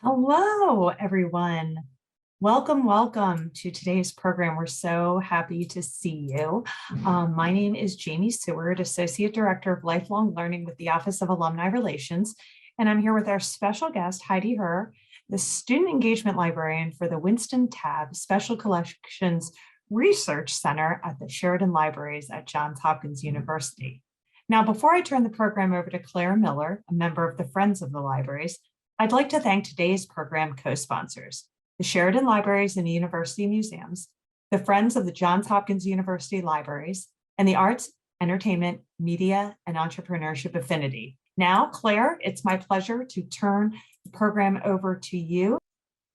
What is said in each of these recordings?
Hello, everyone. Welcome to today's program. We're so happy to see you. My name is Jamie Seward, Associate Director of Lifelong Learning with the Office of Alumni Relations, and I'm here with our special guest, Heidi Herr, the Student Engagement Librarian for the Winston Tabb Special Collections Research Center at the Sheridan Libraries at Johns Hopkins University. Now, before I turn the program over to Claire Miller, a member of the Friends of the Libraries, I'd like to thank today's program co-sponsors, the Sheridan Libraries and University Museums, the Friends of the Johns Hopkins University Libraries, and the Arts, Entertainment, Media, and Entrepreneurship Affinity. Now, Claire, it's my pleasure to turn the program over to you.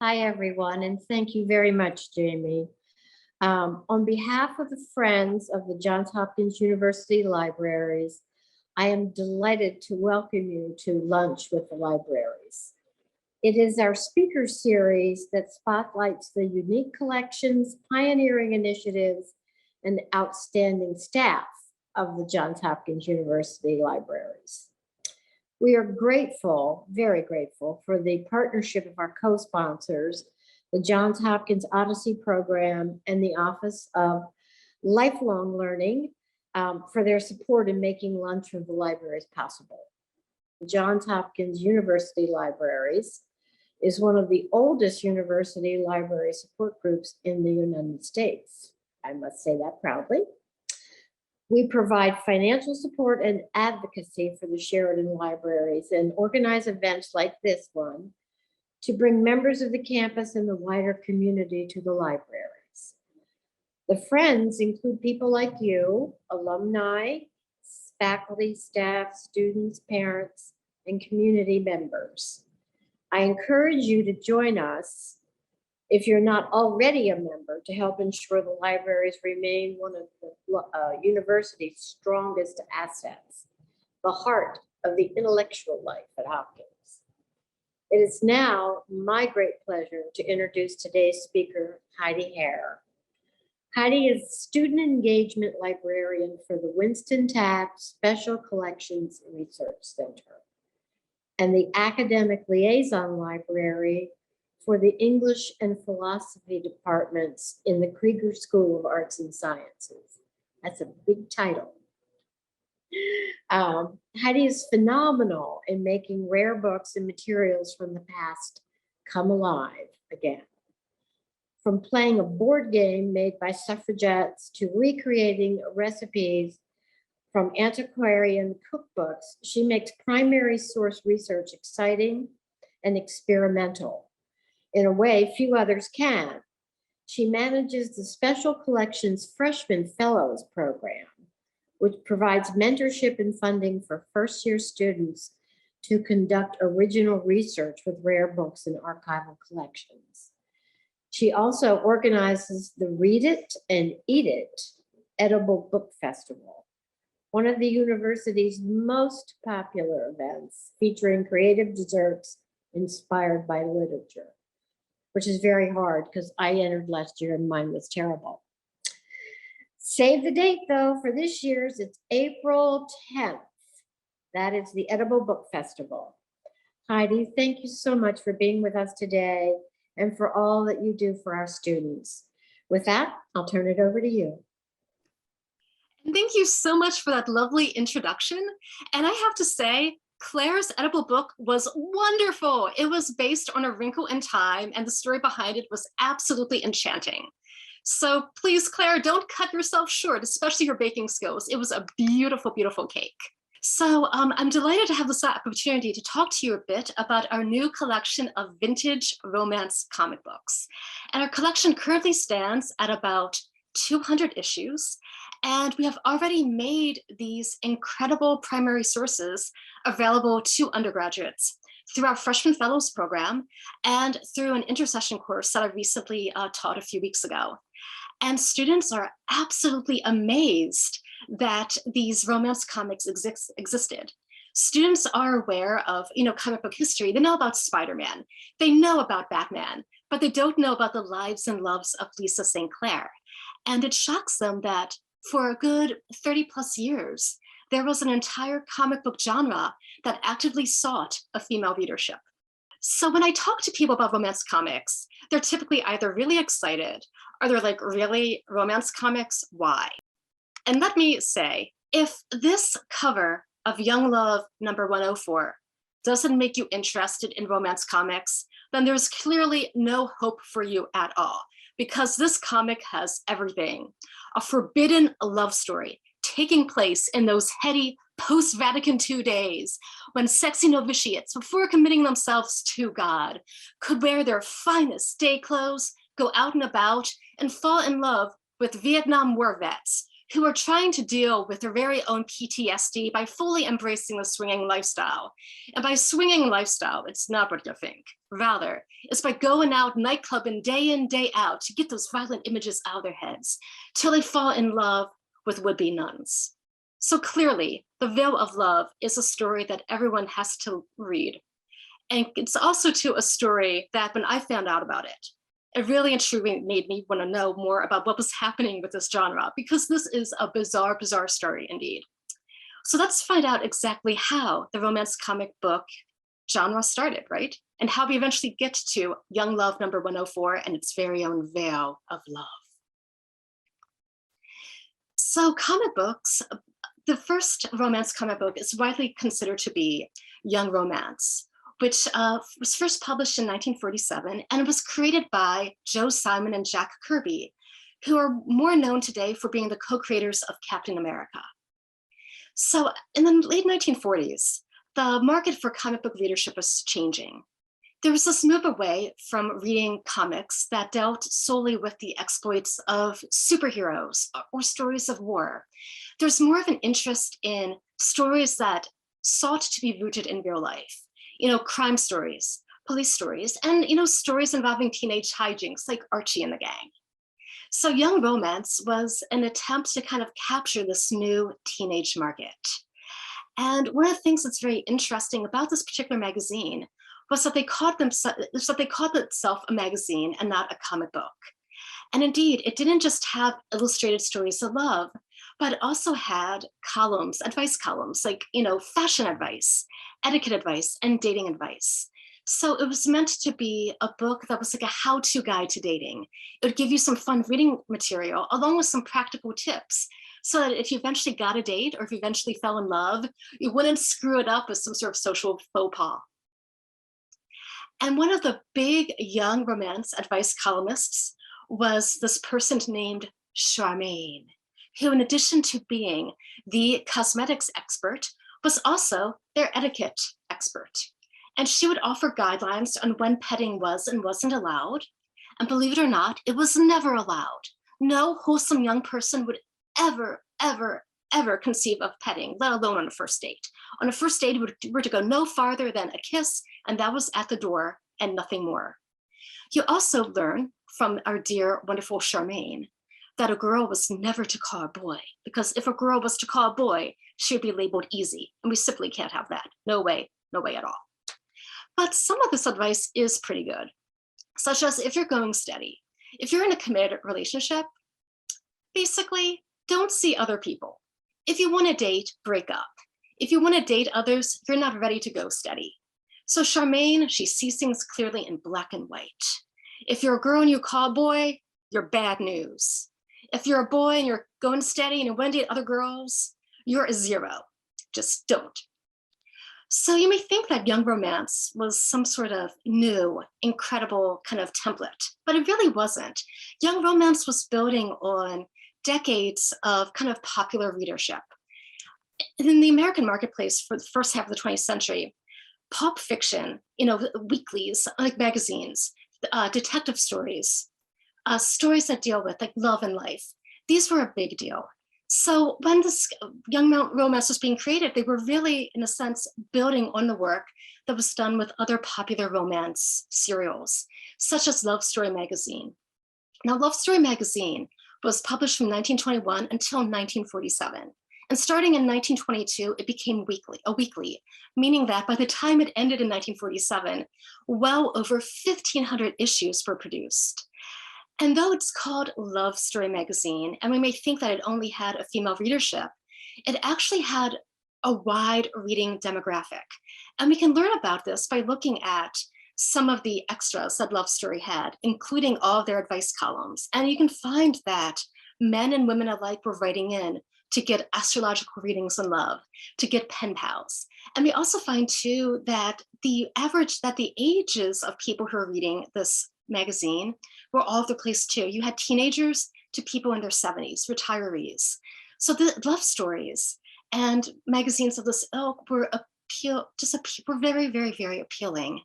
Hi, everyone, and thank you very much, Jamie. On behalf of the Friends of the Johns Hopkins University Libraries, I am delighted to welcome you to Lunch with the Libraries. It is our speaker series that spotlights the unique collections, pioneering initiatives, and outstanding staff of the Johns Hopkins University Libraries. We are grateful, very grateful, for the partnership of our co-sponsors, the Johns Hopkins Odyssey Program and the Office of Lifelong Learning, for their support in making Lunch with the Libraries possible. The Johns Hopkins University Libraries is one of the oldest university library support groups in the United States. I must say that proudly. We provide financial support and advocacy for the Sheridan Libraries and organize events like this one to bring members of the campus and the wider community to the libraries. The Friends include people like you, alumni, faculty, staff, students, parents, and community members. I encourage you to join us if you're not already a member to help ensure the libraries remain one of the university's strongest assets, the heart of the intellectual life at Hopkins. It is now my great pleasure to introduce today's speaker, Heidi Herr. Heidi is Student Engagement Librarian for the Winston Tabb Special Collections Research Center and the Academic Liaison Library for the English and Philosophy departments in the Krieger School of Arts and Sciences. That's a big title. Heidi is phenomenal in making rare books and materials from the past come alive again. From playing a board game made by suffragettes to recreating recipes from antiquarian cookbooks, she makes primary source research exciting and experimental in a way few others can. She manages the Special Collections Freshman Fellows Program, which provides mentorship and funding for first-year students to conduct original research with rare books and archival collections. She also organizes the Read It and Eat It Edible Book Festival, one of the university's most popular events featuring creative desserts inspired by literature, which is very hard because I entered last year and mine was terrible. Save the date though, for this year's, it's April 10th. That is the Edible Book Festival. Heidi, thank you so much for being with us today and for all that you do for our students. With that, I'll turn it over to you. And thank you so much for that lovely introduction. And I have to say, Claire's edible book was wonderful. It was based on A Wrinkle in Time, and the story behind it was absolutely enchanting. So please, Claire, don't cut yourself short, especially your baking skills. It was a beautiful, beautiful cake. So I'm delighted to have this opportunity to talk to you a bit about our new collection of vintage romance comic books. And our collection currently stands at about 200 issues. And we have already made these incredible primary sources available to undergraduates through our Freshman Fellows program and through an intercession course that I recently taught a few weeks ago. And students are absolutely amazed that these romance comics existed. Students are aware of, comic book history. They know about Spider-Man. They know about Batman, but they don't know about the lives and loves of Lisa St. Clair. And it shocks them that for a good 30 plus years, there was an entire comic book genre that actively sought a female readership. So when I talk to people about romance comics, they're typically either really excited or they're like, really, romance comics? Why? And let me say, if this cover of Young Love number 104 doesn't make you interested in romance comics, then there's clearly no hope for you at all, because this comic has everything. A forbidden love story taking place in those heady post-Vatican II days when sexy novitiates, before committing themselves to God, could wear their finest day clothes, go out and about, and fall in love with Vietnam War vets who are trying to deal with their very own PTSD by fully embracing the swinging lifestyle. And by swinging lifestyle, it's not what you think. Rather, it's by going out nightclubbing day in, day out to get those violent images out of their heads till they fall in love with would-be nuns. So clearly, The Veil of Love is a story that everyone has to read. And it's also too a story that when I found out about it, it really and truly made me want to know more about what was happening with this genre, because this is a bizarre, bizarre story indeed. So let's find out exactly how the romance comic book genre started, right? And how we eventually get to Young Love number 104 and its very own Veil of Love. So comic books, the first romance comic book is widely considered to be Young Romance, which was first published in 1947, and it was created by Joe Simon and Jack Kirby, who are more known today for being the co-creators of Captain America. So in the late 1940s, the market for comic book readership was changing. There was this move away from reading comics that dealt solely with the exploits of superheroes or stories of war. There's more of an interest in stories that sought to be rooted in real life. Crime stories, police stories, and stories involving teenage hijinks like Archie and the Gang. So Young Romance was an attempt to kind of capture this new teenage market. And one of the things that's very interesting about this particular magazine was that they called itself a magazine and not a comic book. And indeed, it didn't just have illustrated stories of love, but it also had columns, advice columns, like, fashion advice, etiquette advice, and dating advice. So it was meant to be a book that was like a how-to guide to dating. It would give you some fun reading material along with some practical tips, so that if you eventually got a date or if you eventually fell in love, you wouldn't screw it up with some sort of social faux pas. And one of the big young romance advice columnists was this person named Charmaigne, who, in addition to being the cosmetics expert, was also their etiquette expert. And she would offer guidelines on when petting was and wasn't allowed. And believe it or not, it was never allowed. No wholesome young person would ever, ever, ever conceive of petting, let alone on a first date. On a first date, we're to go no farther than a kiss, and that was at the door and nothing more. You also learn from our dear, wonderful Charmaigne that a girl was never to call a boy, because if a girl was to call a boy, she would be labeled easy, and we simply can't have that. No way at all. But some of this advice is pretty good, such as if you're going steady, if you're in a committed relationship, basically don't see other people. If you want to date, break up. If you want to date others, you're not ready to go steady. So Charmaigne, she sees things clearly in black and white. If you're a girl and you call a boy, you're bad news. If you're a boy and you're going steady and you want to date other girls, you're a zero. Just don't. So you may think that Young Romance was some sort of new, incredible kind of template, but it really wasn't. Young Romance was building on decades of kind of popular readership. In the American marketplace for the first half of the 20th century, pulp fiction, weeklies, like magazines, detective stories, stories that deal with like love and life, these were a big deal. So when this Young Romance was being created, they were really, in a sense, building on the work that was done with other popular romance serials, such as Love Story magazine. Now, Love Story magazine was published from 1921 until 1947. And starting in 1922, it became a weekly, meaning that by the time it ended in 1947, well over 1,500 issues were produced. And though it's called Love Story magazine, and we may think that it only had a female readership, it actually had a wide reading demographic. And we can learn about this by looking at some of the extras that Love Story had, including all of their advice columns. And you can find that men and women alike were writing in to get astrological readings on love, to get pen pals. And we also find too that the ages of people who are reading this magazine were all over the place too. You had teenagers to people in their 70s, retirees. So the love stories and magazines of this ilk were very, very, very appealing.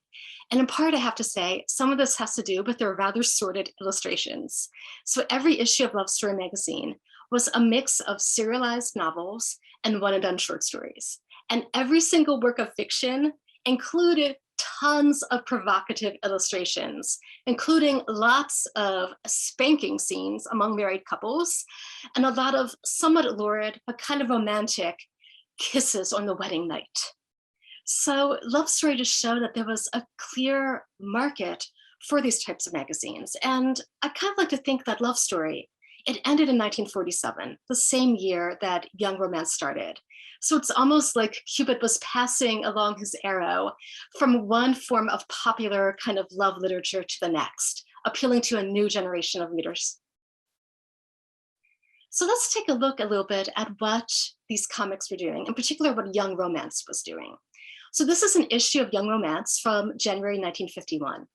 And in part, I have to say, some of this has to do with their rather sordid illustrations. So every issue of Love Story magazine was a mix of serialized novels and one and done short stories. And every single work of fiction included tons of provocative illustrations, including lots of spanking scenes among married couples and a lot of somewhat lurid but kind of romantic kisses on the wedding night. So Love Story just showed that there was a clear market for these types of magazines. And I kind of like to think that Love Story, it ended in 1947, the same year that Young Romance started. So it's almost like Cupid was passing along his arrow from one form of popular kind of love literature to the next, appealing to a new generation of readers. So let's take a look a little bit at what these comics were doing, in particular what Young Romance was doing. So this is an issue of Young Romance from January 1951.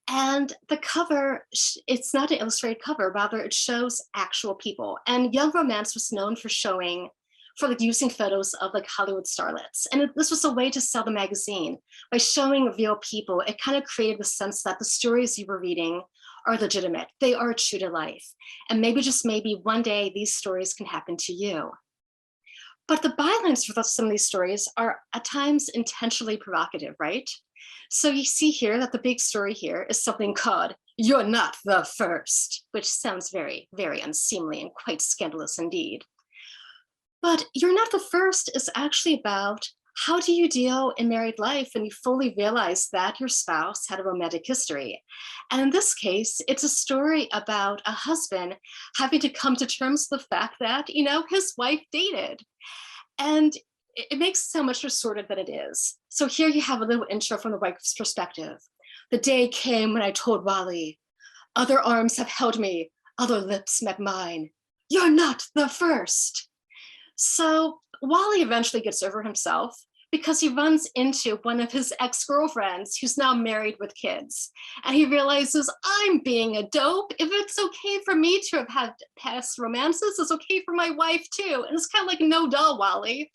And the cover, it's not an illustrated cover, rather it shows actual people. And Young Romance was known for using photos of like Hollywood starlets. And this was a way to sell the magazine by showing real people. It kind of created the sense that the stories you were reading are legitimate. They are true to life. And maybe, just maybe, one day these stories can happen to you. But the bylines for some of these stories are at times intentionally provocative, right? So you see here that the big story here is something called "You're Not the First," which sounds very, very unseemly and quite scandalous indeed. But "You're Not the First" is actually about how do you deal in married life when you fully realize that your spouse had a romantic history. And in this case, it's a story about a husband having to come to terms with the fact that, his wife dated. And it makes it sound much more sordid than it is. So here you have a little intro from the wife's perspective. "The day came when I told Wally, other arms have held me, other lips met mine. You're not the first." So Wally eventually gets over himself because he runs into one of his ex-girlfriends who's now married with kids. And he realizes, I'm being a dope. If it's okay for me to have had past romances, it's okay for my wife too. And it's kind of like, no duh, Wally.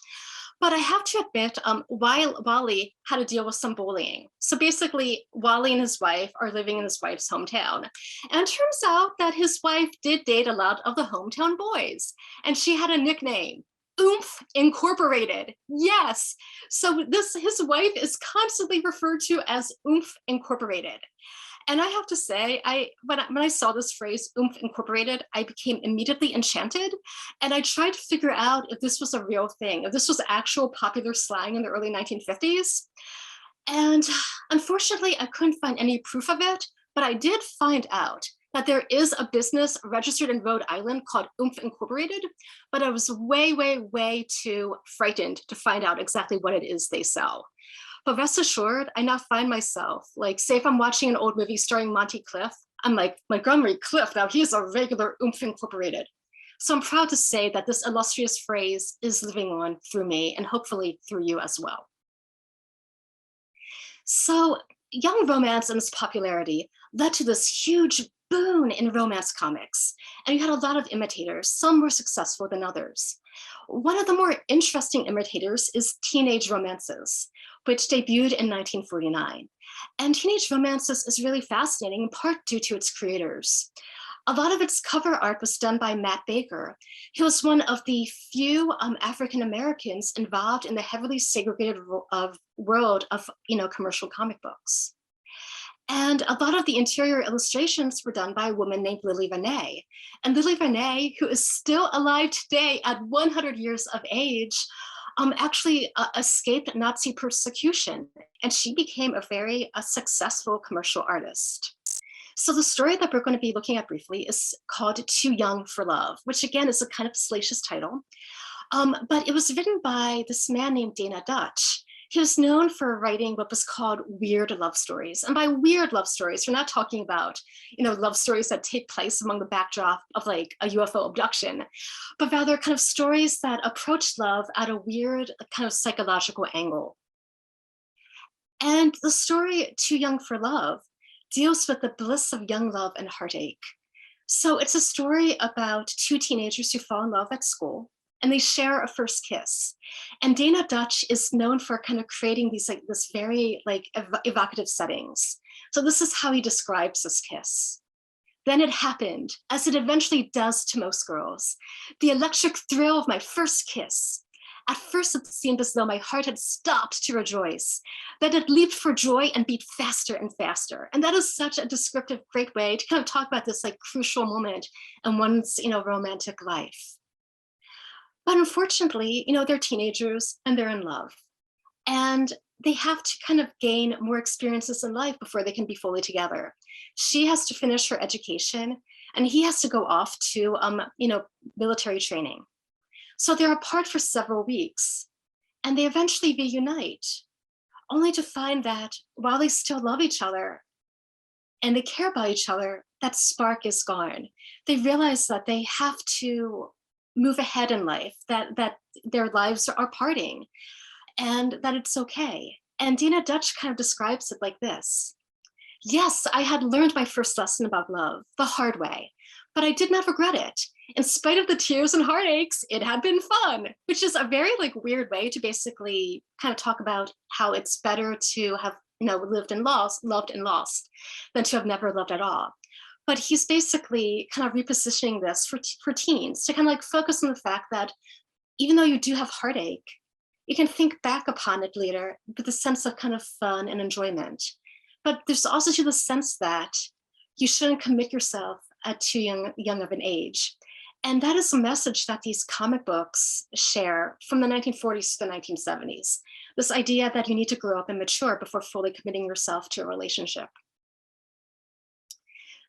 But I have to admit, Wally had to deal with some bullying. So basically, Wally and his wife are living in his wife's hometown. And it turns out that his wife did date a lot of the hometown boys. And she had a nickname, Oomph Incorporated. Yes. So his wife is constantly referred to as Oomph Incorporated. And I have to say, when I saw this phrase, Oomph Incorporated, I became immediately enchanted. And I tried to figure out if this was a real thing, if this was actual popular slang in the early 1950s. And unfortunately, I couldn't find any proof of it, but I did find out that there is a business registered in Rhode Island called Oomph Incorporated, but I was way, way, way too frightened to find out exactly what it is they sell. But rest assured, I now find myself, like, say if I'm watching an old movie starring Monty Cliff, I'm like, Montgomery Cliff, now he's a regular Oomph Incorporated. So I'm proud to say that this illustrious phrase is living on through me and hopefully through you as well. So Young Romance and its popularity led to this huge boon in romance comics. And you had a lot of imitators, some more successful than others. One of the more interesting imitators is teenage romances, which debuted in 1949. And teenage romances is really fascinating, in part due to its creators. A lot of its cover art was done by Matt Baker. He was one of the few African Americans involved in the heavily segregated world of commercial comic books. And a lot of the interior illustrations were done by a woman named Lily Renee. And Lily Renee, who is still alive today at 100 years of age, actually escaped Nazi persecution. And she became a very successful commercial artist. So the story that we're going to be looking at briefly is called Too Young for Love, which again is a kind of salacious title. But it was written by this man named Dana Dutch, He was known for writing what was called weird love stories. And by weird love stories, we're not talking about, love stories that take place among the backdrop of like a UFO abduction, but rather kind of stories that approach love at a weird kind of psychological angle. And the story Too Young for Love deals with the bliss of young love and heartache. So it's a story about two teenagers who fall in love at school, and they share a first kiss. And Dana Dutch is known for kind of creating these this very evocative settings. So this is how he describes this kiss. Then it happened, as it eventually does to most girls, the electric thrill of my first kiss. At first, it seemed as though my heart had stopped to rejoice, that it leaped for joy and beat faster and faster. And that is such a descriptive, great way to kind of talk about this crucial moment in one's, romantic life. But unfortunately, they're teenagers and they're in love. And they have to kind of gain more experiences in life before they can be fully together. She has to finish her education and he has to go off to, military training. So they're apart for several weeks and they eventually reunite, only to find that while they still love each other and they care about each other, that spark is gone. They realize that they have to move ahead in life, that their lives are parting and that it's okay. And Dana Dutch kind of describes it like this. Yes, I had learned my first lesson about love the hard way, but I did not regret it. In spite of the tears and heartaches, it had been fun, which is a very weird way to basically kind of talk about how it's better to have loved and lost than to have never loved at all. But he's basically kind of repositioning this for teens to kind of focus on the fact that even though you do have heartache, you can think back upon it later with a sense of kind of fun and enjoyment. But there's also the sense that you shouldn't commit yourself at too young of an age. And that is a message that these comic books share from the 1940s to the 1970s. This idea that you need to grow up and mature before fully committing yourself to a relationship.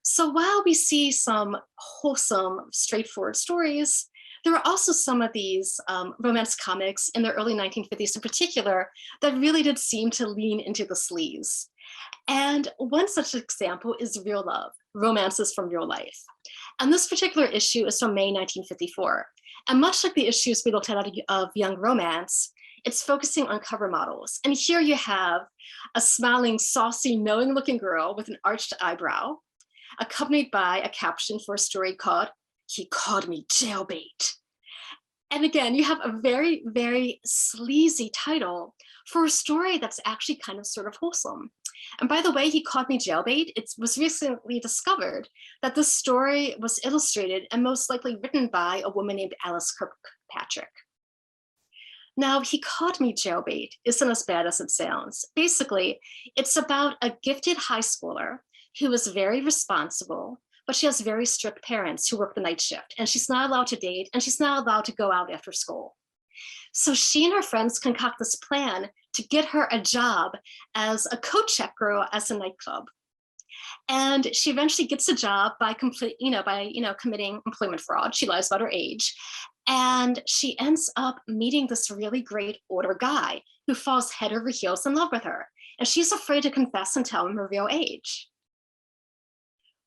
So while we see some wholesome, straightforward stories, there are also some of these romance comics in the early 1950s in particular that really did seem to lean into the sleaze. And one such example is Real Love, Romances from Real Life. And this particular issue is from May 1954. And much like the issues we looked at of Young Romance, it's focusing on cover models. And here you have a smiling, saucy, knowing-looking girl with an arched eyebrow, accompanied by a caption for a story called He Called Me Jailbait. And again, you have a very, very sleazy title for a story that's actually kind of sort of wholesome. And by the way, He Called Me Jailbait, it was recently discovered that this story was illustrated and most likely written by a woman named Alice Kirkpatrick. Now, He Called Me Jailbait isn't as bad as it sounds. Basically, it's about a gifted high schooler who is very responsible, but she has very strict parents who work the night shift, and she's not allowed to date, and she's not allowed to go out after school. So she and her friends concoct this plan to get her a job as a coat check girl at a nightclub. And she eventually gets a job by committing employment fraud. She lies about her age. And she ends up meeting this really great older guy who falls head over heels in love with her. And she's afraid to confess and tell him her real age.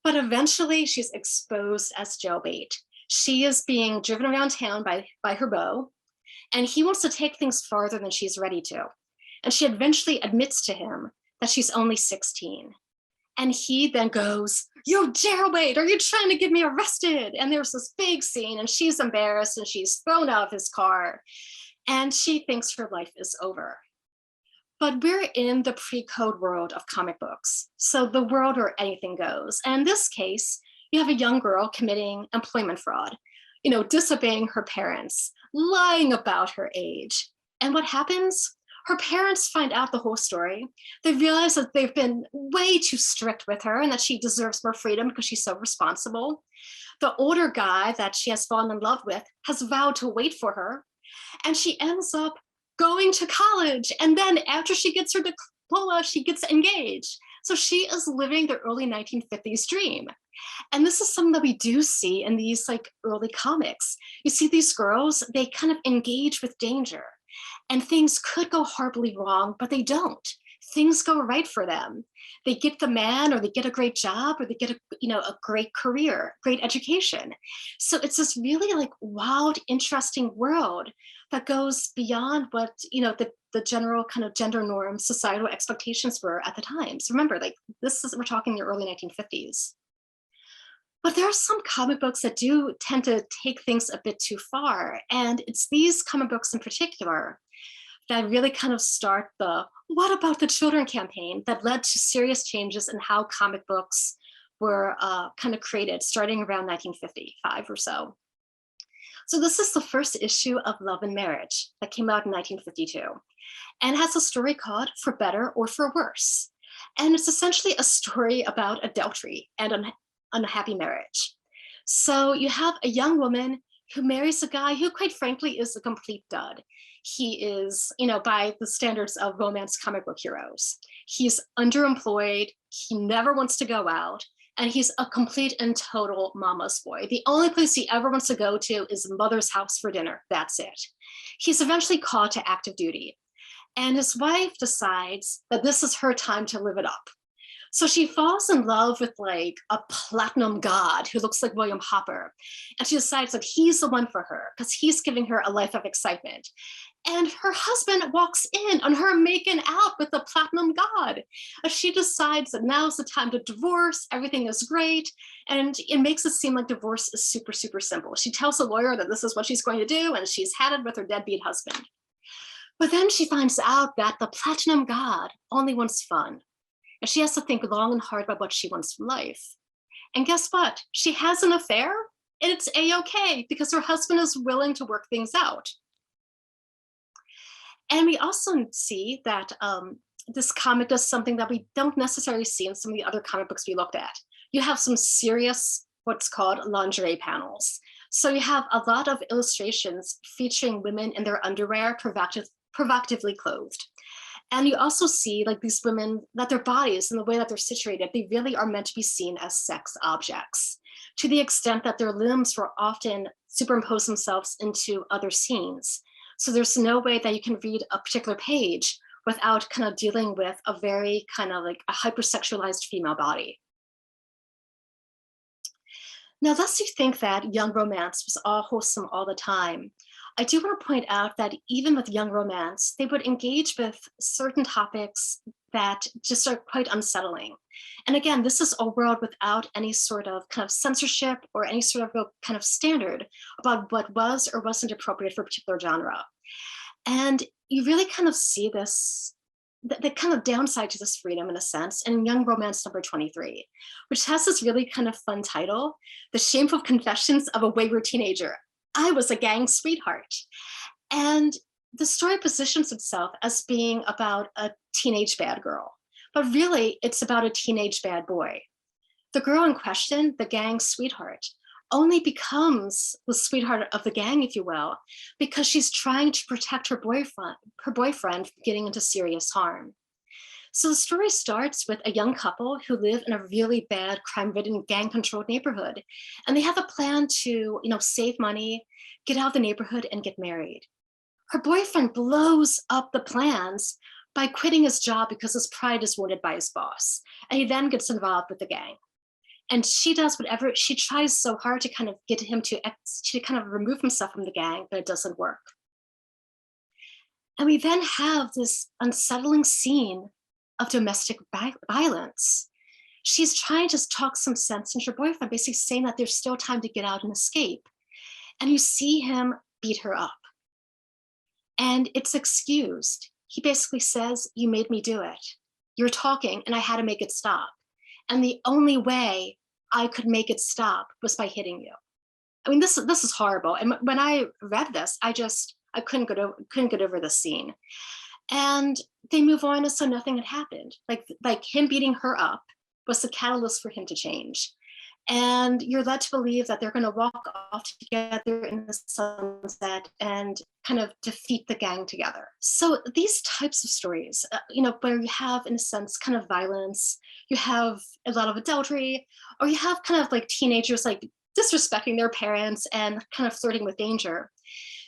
But eventually she's exposed as jailbait. She is being driven around town by her beau, and he wants to take things farther than she's ready to. And she eventually admits to him that she's only 16. And he then goes, "You're jailbait, are you trying to get me arrested?" And there's this big scene and she's embarrassed and she's thrown out of his car and she thinks her life is over. But we're in the pre-code world of comic books. So the world where anything goes. And in this case, you have a young girl committing employment fraud, disobeying her parents, lying about her age. And what happens? Her parents find out the whole story. They realize that they've been way too strict with her and that she deserves more freedom because she's so responsible. The older guy that she has fallen in love with has vowed to wait for her. And she ends up going to college. And then after she gets her diploma, she gets engaged. So she is living the early 1950s dream. And this is something that we do see in these early comics. You see these girls, they kind of engage with danger. And things could go horribly wrong, but they don't. Things go right for them. They get the man, or they get a great job, or they get a great career, great education. So it's this really like wild, interesting world that goes beyond what the general kind of gender norms, societal expectations were at the time. So remember, like we're talking the early 1950s. But there are some comic books that do tend to take things a bit too far. And it's these comic books in particular that really kind of start the "What about the children" campaign that led to serious changes in how comic books were kind of created starting around 1955 or so. So this is the first issue of Love and Marriage that came out in 1952 and has a story called For Better or For Worse. And it's essentially a story about adultery and unhappy marriage. So you have a young woman who marries a guy who, quite frankly, is a complete dud. He is, by the standards of romance comic book heroes, he's underemployed, he never wants to go out, and he's a complete and total mama's boy. The only place he ever wants to go to is mother's house for dinner. That's it. He's eventually called to active duty, and his wife decides that this is her time to live it up. So she falls in love with like a platinum god who looks like William Hopper. And she decides that he's the one for her because he's giving her a life of excitement. And her husband walks in on her making out with the platinum god. She decides that now's the time to divorce, everything is great. And it makes it seem like divorce is super, super simple. She tells the lawyer that this is what she's going to do, and she's had it with her deadbeat husband. But then she finds out that the platinum god only wants fun. And she has to think long and hard about what she wants from life. And guess what? She has an affair, and it's a-okay because her husband is willing to work things out. And we also see that this comic does something that we don't necessarily see in some of the other comic books we looked at. You have some serious, what's called lingerie panels. So you have a lot of illustrations featuring women in their underwear, provocatively clothed. And you also see like these women, that their bodies and the way that they're situated, they really are meant to be seen as sex objects, to the extent that their limbs will often superimpose themselves into other scenes. So there's no way that you can read a particular page without kind of dealing with a very kind of like a hypersexualized female body. Now, lest you think that young romance was all wholesome all the time, I do want to point out that even with young romance, they would engage with certain topics that just are quite unsettling. And again, this is a world without any sort of kind of censorship or any sort of real kind of standard about what was or wasn't appropriate for a particular genre. And you really kind of see this, the kind of downside to this freedom in a sense in Young Romance number 23, which has this really kind of fun title, The Shameful Confessions of a Wayward Teenager. I was a gang sweetheart. And the story positions itself as being about a teenage bad girl, but really it's about a teenage bad boy. The girl in question, the gang sweetheart, only becomes the sweetheart of the gang, if you will, because she's trying to protect her boyfriend from getting into serious harm. So the story starts with a young couple who live in a really bad, crime-ridden, gang-controlled neighborhood. And they have a plan to, save money, get out of the neighborhood, and get married. Her boyfriend blows up the plans by quitting his job because his pride is wounded by his boss. And he then gets involved with the gang. And she does whatever, she tries so hard to kind of get him to kind of remove himself from the gang, but it doesn't work. And we then have this unsettling scene of domestic violence. She's trying to talk some sense into her boyfriend, basically saying that there's still time to get out and escape. And you see him beat her up. And it's excused. He basically says, "You made me do it. You're talking and I had to make it stop. And the only way I could make it stop was by hitting you." I mean, this is horrible. And when I read this, I couldn't get over this scene. And they move on as though nothing had happened. Like him beating her up was the catalyst for him to change. And you're led to believe that they're going to walk off together in the sunset and kind of defeat the gang together. So these types of stories, where you have, in a sense, kind of violence, you have a lot of adultery, or you have kind of like teenagers like disrespecting their parents and kind of flirting with danger.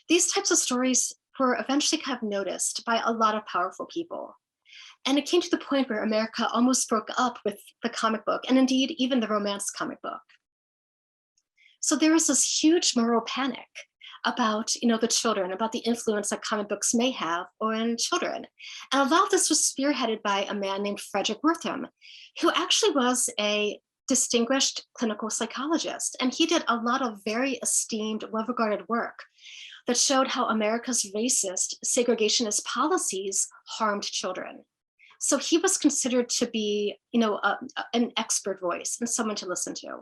These types of stories were eventually kind of noticed by a lot of powerful people. And it came to the point where America almost broke up with the comic book, and indeed even the romance comic book. So there was this huge moral panic about, the children, about the influence that comic books may have on children. And a lot of this was spearheaded by a man named Frederick Wertham, who actually was a distinguished clinical psychologist. And he did a lot of very esteemed, well-regarded work that showed how America's racist, segregationist policies harmed children. So he was considered to be, an expert voice and someone to listen to.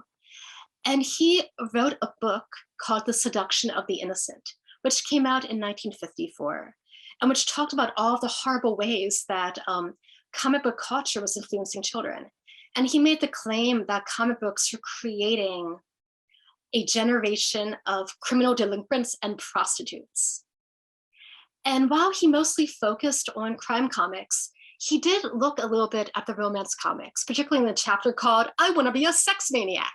And he wrote a book called The Seduction of the Innocent, which came out in 1954, and which talked about all of the horrible ways that comic book culture was influencing children. And he made the claim that comic books were creating a generation of criminal delinquents and prostitutes. And while he mostly focused on crime comics, he did look a little bit at the romance comics, particularly in the chapter called I Want to Be a Sex Maniac.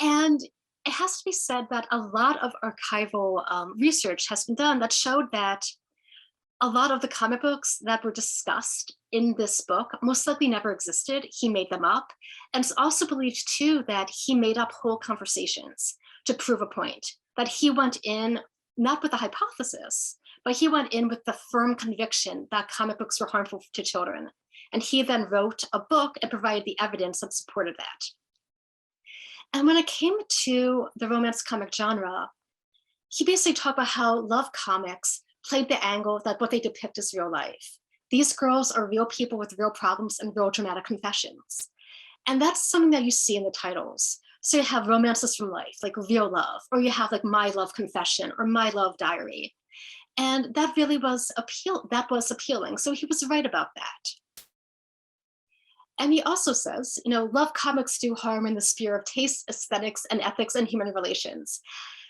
And it has to be said that a lot of archival research has been done that showed that a lot of the comic books that were discussed in this book most likely never existed. He made them up. And it's also believed too that he made up whole conversations to prove a point, that he went in not with a hypothesis, but he went in with the firm conviction that comic books were harmful to children. And he then wrote a book and provided the evidence that supported that. And when it came to the romance comic genre, he basically talked about how love comics played the angle that what they depict is real life. These girls are real people with real problems and real dramatic confessions. And that's something that you see in the titles. So you have romances from life, like real love, or you have like My Love Confession or My Love Diary. And that really was appealing. So he was right about that. And he also says, love comics do harm in the sphere of taste, aesthetics, and ethics and human relations.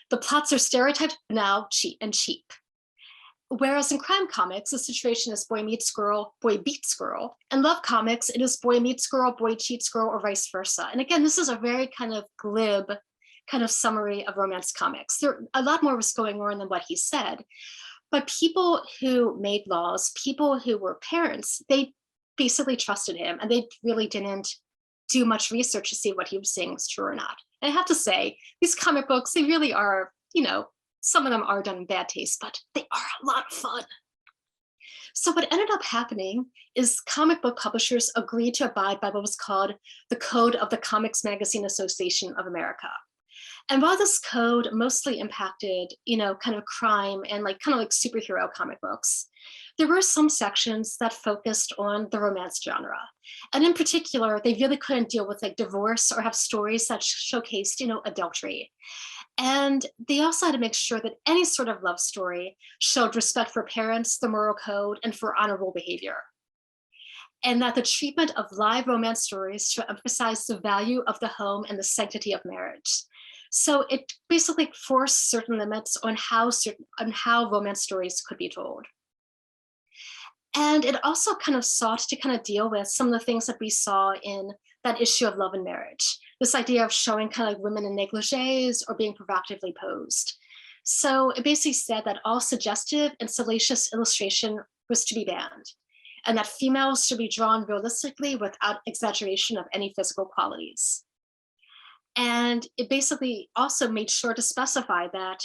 The plots are stereotyped, banal, cheap. Whereas in crime comics, the situation is boy meets girl, boy beats girl. In love comics, it is boy meets girl, boy cheats girl, or vice versa. And again, this is a very kind of glib kind of summary of romance comics. A lot more was going on than what he said. But people who made laws, people who were parents, they basically trusted him, and they really didn't do much research to see what he was saying was true or not. And I have to say, these comic books, they really are, some of them are done in bad taste, but they are a lot of fun. So what ended up happening is comic book publishers agreed to abide by what was called the Code of the Comics Magazine Association of America. And while this code mostly impacted, kind of crime and kind of superhero comic books, there were some sections that focused on the romance genre. And in particular, they really couldn't deal with divorce or have stories that showcased, adultery. And they also had to make sure that any sort of love story showed respect for parents, the moral code, and for honorable behavior. And that the treatment of live romance stories should emphasize the value of the home and the sanctity of marriage. So it basically forced certain limits on how romance stories could be told. And it also kind of sought to kind of deal with some of the things that we saw in that issue of Love and Marriage, this idea of showing kind of women in negligees or being provocatively posed. So it basically said that all suggestive and salacious illustration was to be banned, and that females should be drawn realistically without exaggeration of any physical qualities. And it basically also made sure to specify that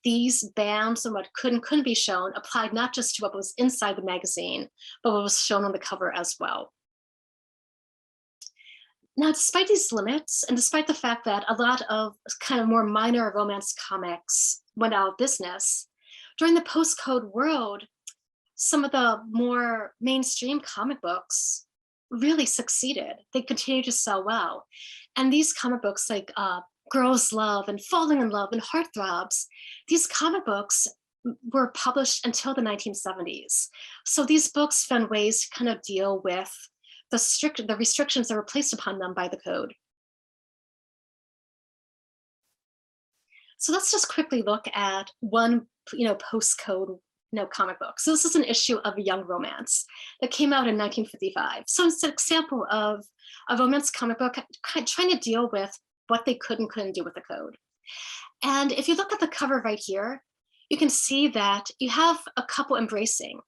these bans and what could and couldn't be shown applied not just to what was inside the magazine, but what was shown on the cover as well. Now, despite these limits, and despite the fact that a lot of kind of more minor romance comics went out of business, during the post-code world, some of the more mainstream comic books really succeeded. They continued to sell well. And these comic books like Girls Love and Falling in Love and Heartthrobs, these comic books were published until the 1970s. So these books found ways to kind of deal with the restrictions that were placed upon them by the code. So let's just quickly look at one, post-code comic book. So this is an issue of a young romance that came out in 1955. So it's an example of a romance comic book trying to deal with what they could and couldn't do with the code. And if you look at the cover right here, you can see that you have a couple embracing,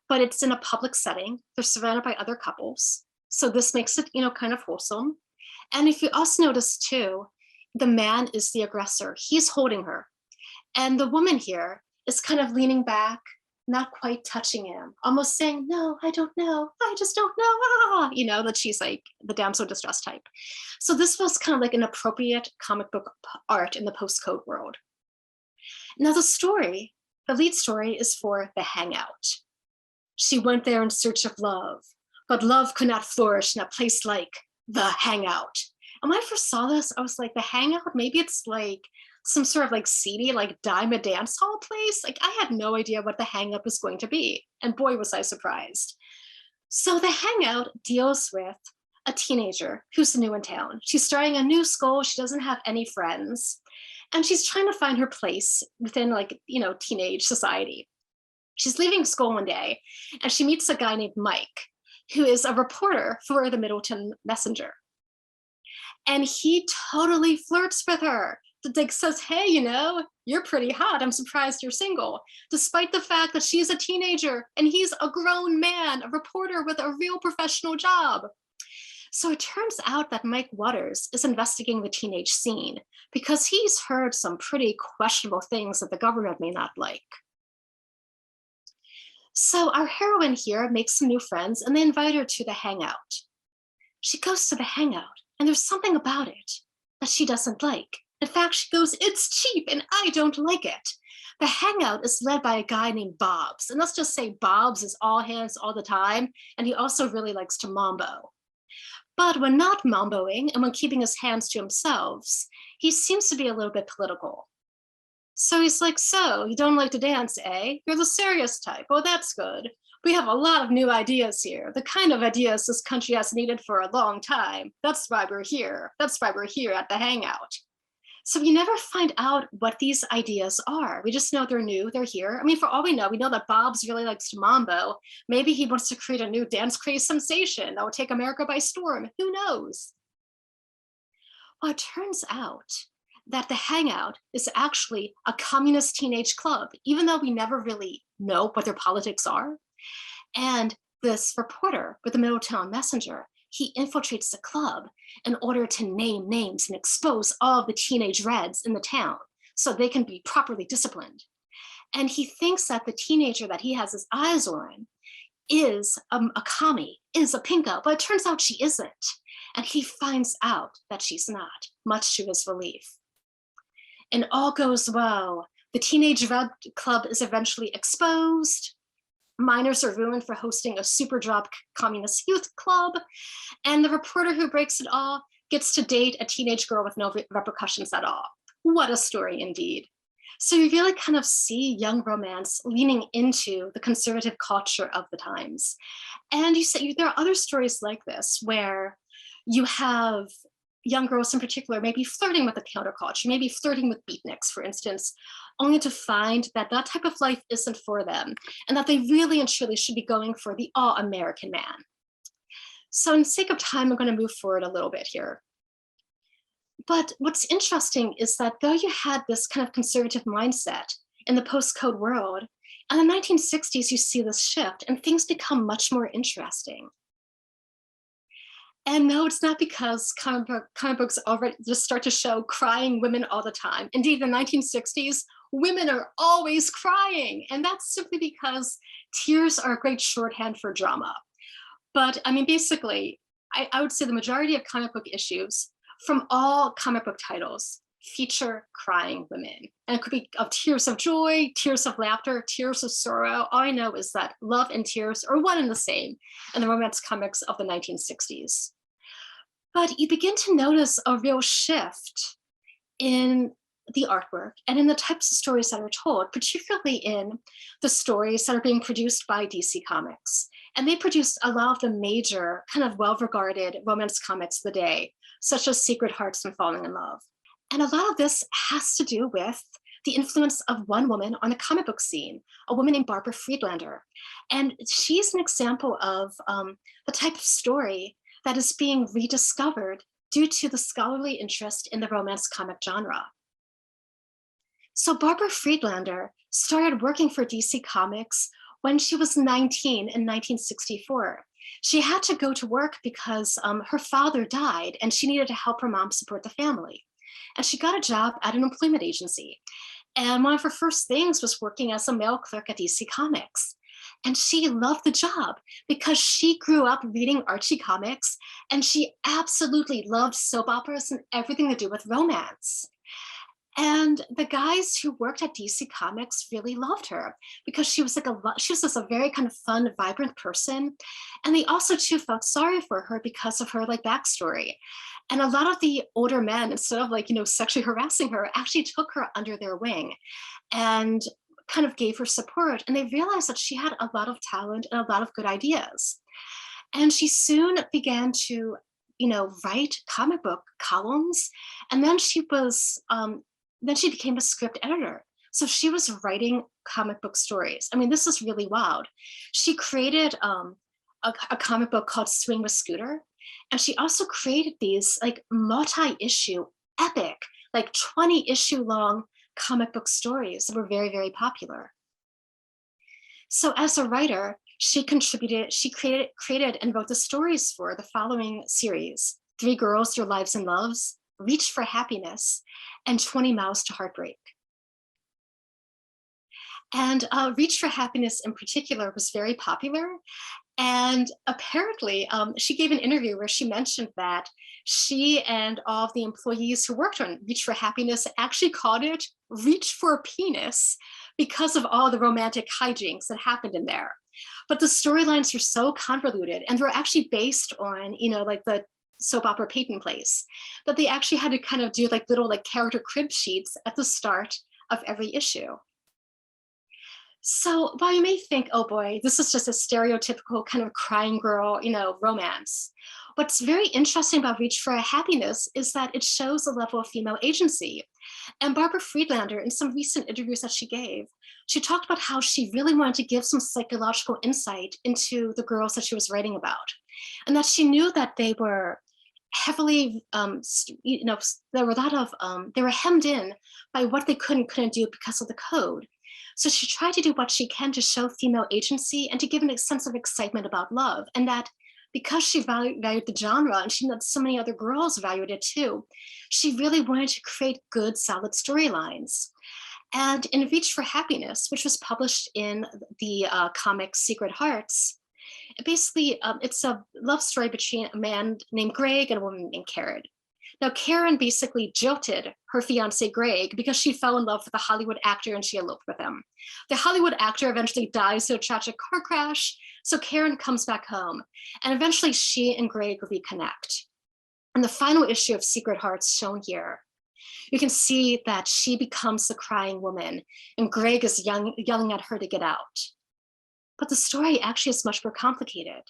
but it's in a public setting. They're surrounded by other couples. So this makes it, kind of wholesome. And if you also notice too, the man is the aggressor. He's holding her. And the woman here is kind of leaning back, not quite touching him, almost saying, no, I don't know. I just don't know. That she's like the damsel distress type. So this was kind of like an appropriate comic book art in the post-code world. Now the lead story is for The Hangout. She went there in search of love, but love could not flourish in a place like The Hangout. And when I first saw this, I was like, The Hangout, maybe it's like some sort of like seedy, like dime dance hall place. Like I had no idea what The Hangout was going to be. And boy, was I surprised. So The Hangout deals with a teenager who's new in town. She's starting a new school. She doesn't have any friends. And she's trying to find her place within teenage society. She's leaving school one day and she meets a guy named Mike, who is a reporter for the Middleton Messenger. And he totally flirts with her. Like says, hey, you're pretty hot. I'm surprised you're single, despite the fact that she's a teenager and he's a grown man, a reporter with a real professional job. So it turns out that Mike Waters is investigating the teenage scene because he's heard some pretty questionable things that the government may not like. So our heroine here makes some new friends and they invite her to the hangout. She goes to the hangout and there's something about it that she doesn't like. In fact, she goes, it's cheap and I don't like it. The hangout is led by a guy named Bobs. And let's just say Bobs is all hands all the time. And he also really likes to mambo. But when not mamboing and when keeping his hands to himself, he seems to be a little bit political. So he's like, so you don't like to dance, eh? You're the serious type. Oh, that's good. We have a lot of new ideas here, the kind of ideas this country has needed for a long time. That's why we're here. That's why we're here at the hangout. So we never find out what these ideas are. We just know they're new, they're here. I mean, for all we know that Bob's really likes to mambo. Maybe he wants to create a new dance craze sensation that will take America by storm. Who knows? Well, it turns out that the hangout is actually a communist teenage club, even though we never really know what their politics are. And this reporter with the Middletown Messenger, he infiltrates the club in order to name names and expose all of the teenage reds in the town so they can be properly disciplined. And he thinks that the teenager that he has his eyes on is a commie, is a pinko, but it turns out she isn't. And he finds out that she's not, much to his relief. And all goes well. The Teenage Red Club is eventually exposed. Minors are ruined for hosting a super drab communist youth club. And the reporter who breaks it all gets to date a teenage girl with no repercussions at all. What a story indeed. So you really kind of see young romance leaning into the conservative culture of the times. And you say there are other stories like this where you have young girls in particular maybe flirting with the counterculture, maybe flirting with beatniks, for instance, only to find that that type of life isn't for them and that they really and truly should be going for the all-American man. So in sake of time, I'm going to move forward a little bit here. But what's interesting is that though you had this kind of conservative mindset in the post-code world, in the 1960s, you see this shift and things become much more interesting. And no, it's not because comic books already just start to show crying women all the time. Indeed, in the 1960s, women are always crying. And that's simply because tears are a great shorthand for drama. But I mean, basically, I would say the majority of comic book issues from all comic book titles feature crying women. And it could be of tears of joy, tears of laughter, tears of sorrow. All I know is that love and tears are one and the same in the romance comics of the 1960s. But you begin to notice a real shift in the artwork and in the types of stories that are told, particularly in the stories that are being produced by DC Comics. And they produce a lot of the major kind of well-regarded romance comics of the day, such as Secret Hearts and Falling in Love. And a lot of this has to do with the influence of one woman on the comic book scene, a woman named Barbara Friedlander. And she's an example of the type of story that is being rediscovered due to the scholarly interest in the romance comic genre. So Barbara Friedlander started working for DC Comics when she was 19 in 1964. She had to go to work because her father died and she needed to help her mom support the family. And she got a job at an employment agency. And one of her first things was working as a mail clerk at DC Comics. And she loved the job because she grew up reading Archie comics and she absolutely loved soap operas and everything to do with romance. And the guys who worked at DC Comics really loved her because she was just a very kind of fun, vibrant person. And they also too felt sorry for her because of her like backstory. And a lot of the older men, instead of like, sexually harassing her, actually took her under their wing and kind of gave her support. And they realized that she had a lot of talent and a lot of good ideas. And she soon began to, write comic book columns. And then she became a script editor. So she was writing comic book stories. I mean, this is really wild. She created a comic book called Swing with Scooter. And she also created these like multi-issue, epic, like 20-issue long comic book stories that were very, very popular. So as a writer, she created and wrote the stories for the following series: 3 Girls, Their Lives and Loves, Reach for Happiness, and 20 Miles to Heartbreak. And Reach for Happiness in particular was very popular. And apparently, she gave an interview where she mentioned that she and all of the employees who worked on Reach for Happiness actually called it Reach for Penis because of all the romantic hijinks that happened in there. But the storylines were so convoluted and were actually based on, like the soap opera Peyton Place, that they actually had to kind of do like little like character crib sheets at the start of every issue. So while you may think, oh boy, this is just a stereotypical kind of crying girl, romance, what's very interesting about Reach for Happiness is that it shows a level of female agency. And Barbara Friedlander, in some recent interviews that she gave, she talked about how she really wanted to give some psychological insight into the girls that she was writing about. And that she knew that they were heavily, there were a lot of, they were hemmed in by what they couldn't do because of the code. So she tried to do what she can to show female agency and to give a sense of excitement about love. And that because she valued the genre and she knew that so many other girls valued it too, she really wanted to create good, solid storylines. And in Reach for Happiness, which was published in the comic Secret Hearts, basically it's a love story between a man named Greg and a woman named Karen. Now, Karen basically jilted her fiance, Greg, because she fell in love with a Hollywood actor and she eloped with him. The Hollywood actor eventually dies in a tragic car crash, so Karen comes back home, and eventually she and Greg reconnect. In the final issue of Secret Hearts, shown here, you can see that she becomes the crying woman, and Greg is yelling at her to get out. But the story actually is much more complicated.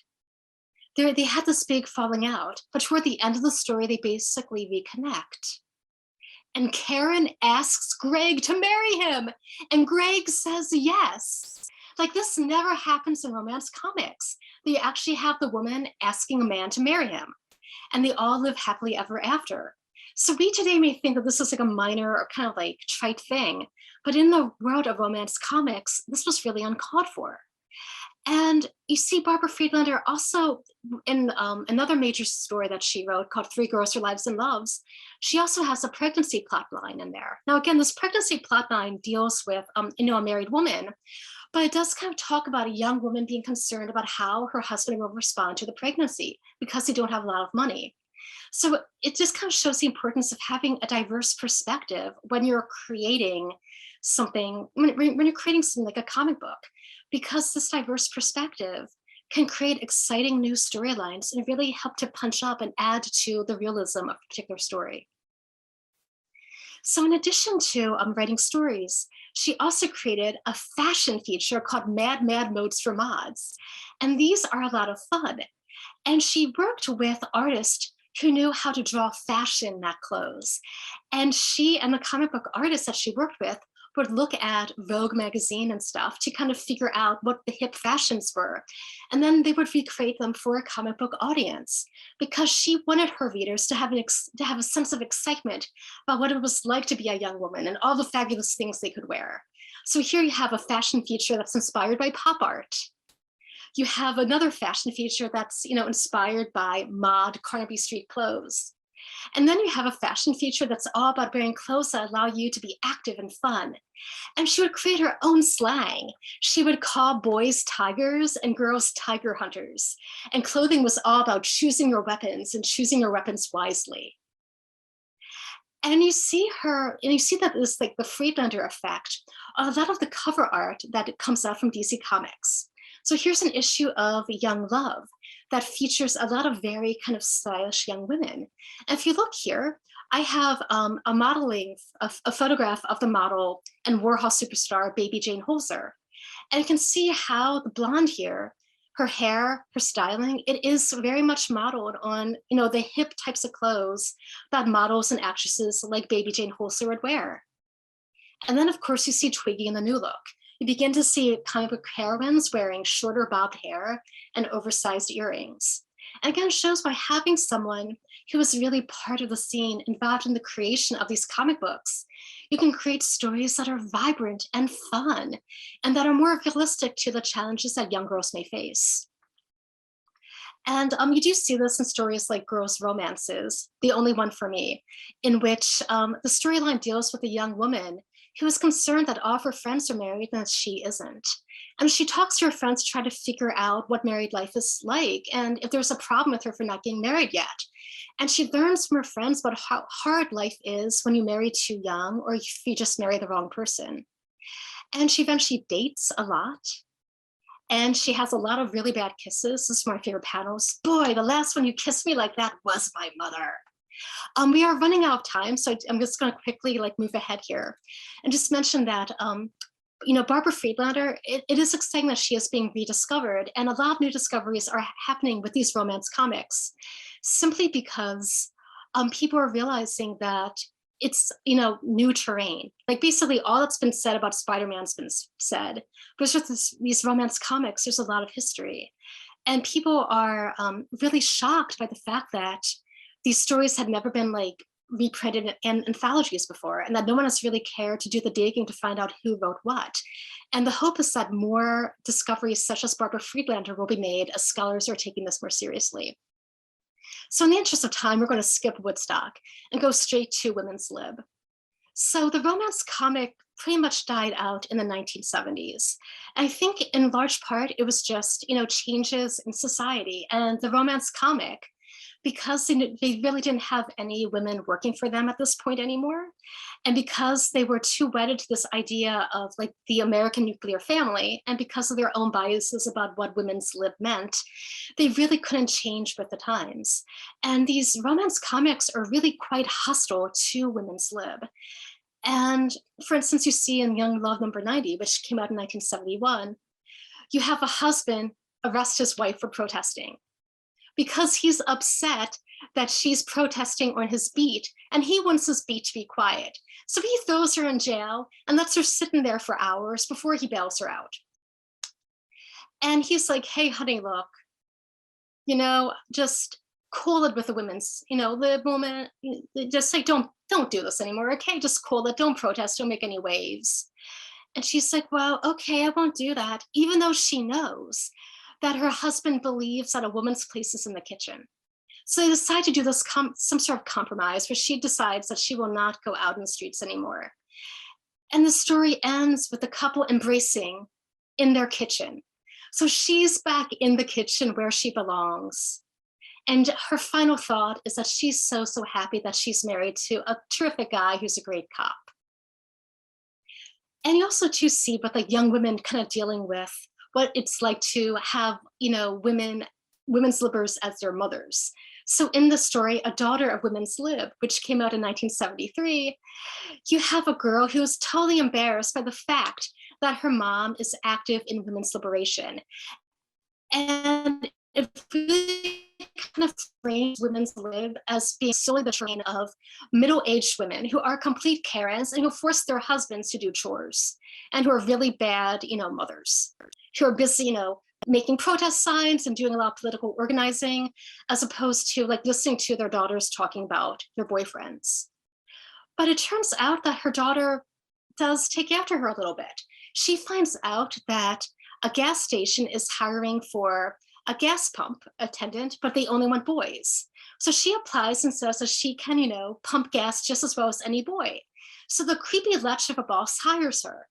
They had this big falling out, but toward the end of the story, they basically reconnect. And Karen asks Greg to marry him, and Greg says yes. Like, this never happens in romance comics. They actually have the woman asking a man to marry him, and they all live happily ever after. So we today may think that this is like a minor or kind of like trite thing, but in the world of romance comics, this was really uncalled for. And you see Barbara Friedlander also in another major story that she wrote called 3 Girls, Their Lives and Loves. She also has a pregnancy plot line in there. Now, again, this pregnancy plot line deals with, a married woman, but it does kind of talk about a young woman being concerned about how her husband will respond to the pregnancy because they don't have a lot of money. So it just kind of shows the importance of having a diverse perspective when you're creating something, when you're creating something like a comic book, because this diverse perspective can create exciting new storylines and really help to punch up and add to the realism of a particular story. So in addition to writing stories, she also created a fashion feature called Mad Modes for Mods. And these are a lot of fun. And she worked with artists who knew how to draw fashion, not clothes. And she and the comic book artists that she worked with would look at Vogue magazine and stuff to kind of figure out what the hip fashions were. And then they would recreate them for a comic book audience because she wanted her readers to have a sense of excitement about what it was like to be a young woman and all the fabulous things they could wear. So here you have a fashion feature that's inspired by pop art. You have another fashion feature that's inspired by mod Carnaby Street clothes. And then you have a fashion feature that's all about wearing clothes that allow you to be active and fun. And she would create her own slang. She would call boys tigers and girls tiger hunters. And clothing was all about choosing your weapons and choosing your weapons wisely. And you see that it's like the Friedlander effect, a lot of the cover art that comes out from DC Comics. So here's an issue of Young Love that features a lot of very kind of stylish young women. And if you look here, I have a photograph of the model and Warhol superstar Baby Jane Holzer. And you can see how the blonde here, her hair, her styling, it is very much modeled on the hip types of clothes that models and actresses like Baby Jane Holzer would wear. And then of course you see Twiggy in the new look. You begin to see comic book heroines wearing shorter bobbed hair and oversized earrings. And again, shows by having someone who was really part of the scene involved in the creation of these comic books, you can create stories that are vibrant and fun and that are more realistic to the challenges that young girls may face. And you do see this in stories like Girls' Romances, the only one for me, in which the storyline deals with a young woman who is concerned that all of her friends are married and that she isn't. And she talks to her friends to try to figure out what married life is like and if there's a problem with her for not getting married yet. And she learns from her friends about how hard life is when you marry too young or if you just marry the wrong person. And she eventually dates a lot. And she has a lot of really bad kisses. This is my favorite panels. Boy, the last one you kissed me like that was my mother. We are running out of time, so I'm just going to quickly move ahead here and just mention that Barbara Friedlander, it is exciting that she is being rediscovered, and a lot of new discoveries are happening with these romance comics, simply because people are realizing that it's new terrain. Like basically all that's been said about Spider-Man's been said, but with these romance comics, there's a lot of history, and people are really shocked by the fact that these stories had never been reprinted in anthologies before, and that no one has really cared to do the digging to find out who wrote what. And the hope is that more discoveries such as Barbara Friedlander will be made as scholars are taking this more seriously. So in the interest of time, we're going to skip Woodstock and go straight to women's lib. So the romance comic pretty much died out in the 1970s. I think in large part, it was just, changes in society, and the romance comic, because they really didn't have any women working for them at this point anymore. And because they were too wedded to this idea of the American nuclear family, and because of their own biases about what women's lib meant, they really couldn't change with the times. And these romance comics are really quite hostile to women's lib. And for instance, you see in Young Love number 90, which came out in 1971, you have a husband arrest his wife for protesting, because he's upset that she's protesting on his beat and he wants his beat to be quiet. So he throws her in jail and lets her sit in there for hours before he bails her out. And he's like, hey, honey, look, just cool it with the women's, the woman, just say, don't do this anymore, okay? Just cool it, don't protest, don't make any waves. And she's like, well, okay, I won't do that, even though she knows that her husband believes that a woman's place is in the kitchen. So they decide to do this some sort of compromise where she decides that she will not go out in the streets anymore. And the story ends with the couple embracing in their kitchen. So she's back in the kitchen where she belongs. And her final thought is that she's so happy that she's married to a terrific guy who's a great cop. And you also too see what young women kind of dealing with what it's like to have, women's libbers as their mothers. So in the story, A Daughter of Women's Lib, which came out in 1973, you have a girl who is totally embarrassed by the fact that her mom is active in women's liberation. And It really kind of frames women's lib as being solely the terrain of middle-aged women who are complete Karens and who force their husbands to do chores and who are really bad, mothers, who are busy, making protest signs and doing a lot of political organizing, as opposed to like listening to their daughters talking about their boyfriends. But it turns out that her daughter does take after her a little bit. She finds out that a gas station is hiring for a gas pump attendant, but they only want boys. So she applies and says that she can, pump gas just as well as any boy. So the creepy lech of a boss hires her,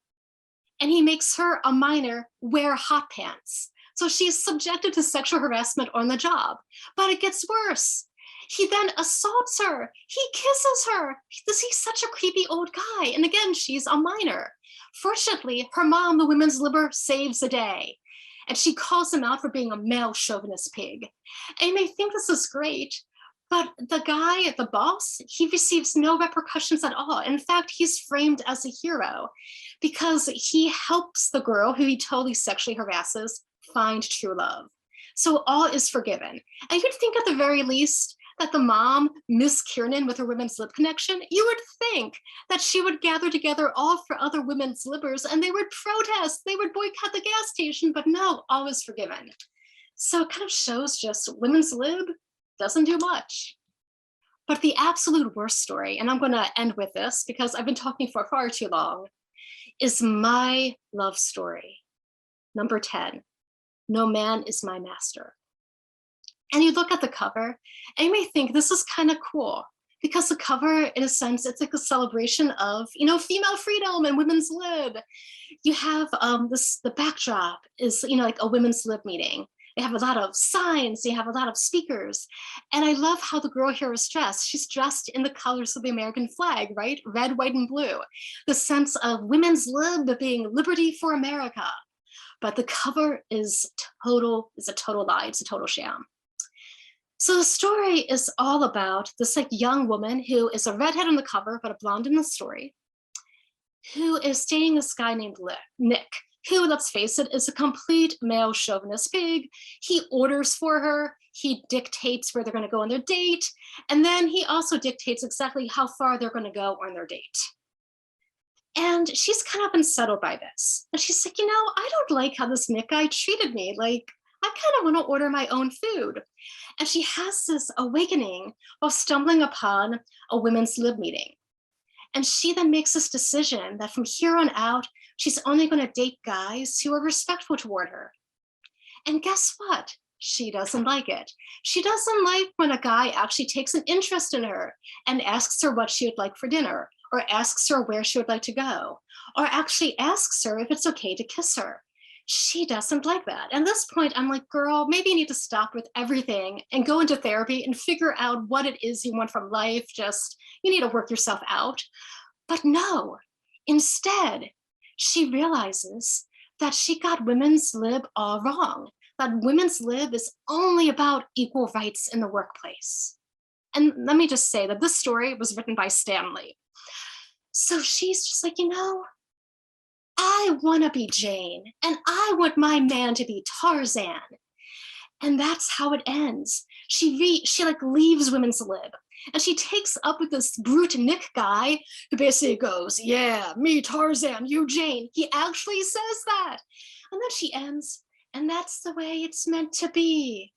and he makes her, a minor, wear hot pants. So she's subjected to sexual harassment on the job. But it gets worse. He then assaults her. He kisses her. He's such a creepy old guy. And again, she's a minor. Fortunately, her mom, the women's libber, saves the day. And she calls him out for being a male chauvinist pig. And you may think this is great, but the guy, the boss, he receives no repercussions at all. In fact, he's framed as a hero because he helps the girl who he totally sexually harasses find true love. So all is forgiven. And you'd think at the very least that the mom, Miss Kiernan, with her women's lib connection, you would think that she would gather together all for other women's libbers and they would protest, they would boycott the gas station, but no, all is forgiven. So it kind of shows just women's lib doesn't do much. But the absolute worst story, and I'm gonna end with this because I've been talking for far too long, is my love story. Number 10, No Man Is My Master. And you look at the cover and you may think this is kind of cool because the cover, in a sense, it's like a celebration of, female freedom and women's lib. You have the backdrop is, like a women's lib meeting. They have a lot of signs, they have a lot of speakers. And I love how the girl here is dressed. She's dressed in the colors of the American flag, right? Red, white, and blue. The sense of women's lib being liberty for America. But the cover is a total lie, it's a total sham. So the story is all about this young woman who is a redhead on the cover, but a blonde in the story, who is dating this guy named Nick, who, let's face it, is a complete male chauvinist pig. He orders for her, he dictates where they're gonna go on their date, and then he also dictates exactly how far they're gonna go on their date. And she's kind of unsettled by this. And she's like, I don't like how this Nick guy treated me. I kind of want to order my own food. And she has this awakening while stumbling upon a women's lib meeting. And she then makes this decision that from here on out, she's only going to date guys who are respectful toward her. And guess what? She doesn't like it. She doesn't like when a guy actually takes an interest in her and asks her what she would like for dinner, or asks her where she would like to go, or actually asks her if it's okay to kiss her. She doesn't like that. And at this point, I'm like, girl, maybe you need to stop with everything and go into therapy and figure out what it is you want from life. Just, you need to work yourself out. But no, instead, she realizes that she got women's lib all wrong, that women's lib is only about equal rights in the workplace. And let me just say that this story was written by Stanley. So she's just like, I want to be Jane, and I want my man to be Tarzan. And that's how it ends. She leaves women's lib, and she takes up with this brute Nick guy who basically goes, yeah, me Tarzan, you Jane. He actually says that. And then she ends, and that's the way it's meant to be.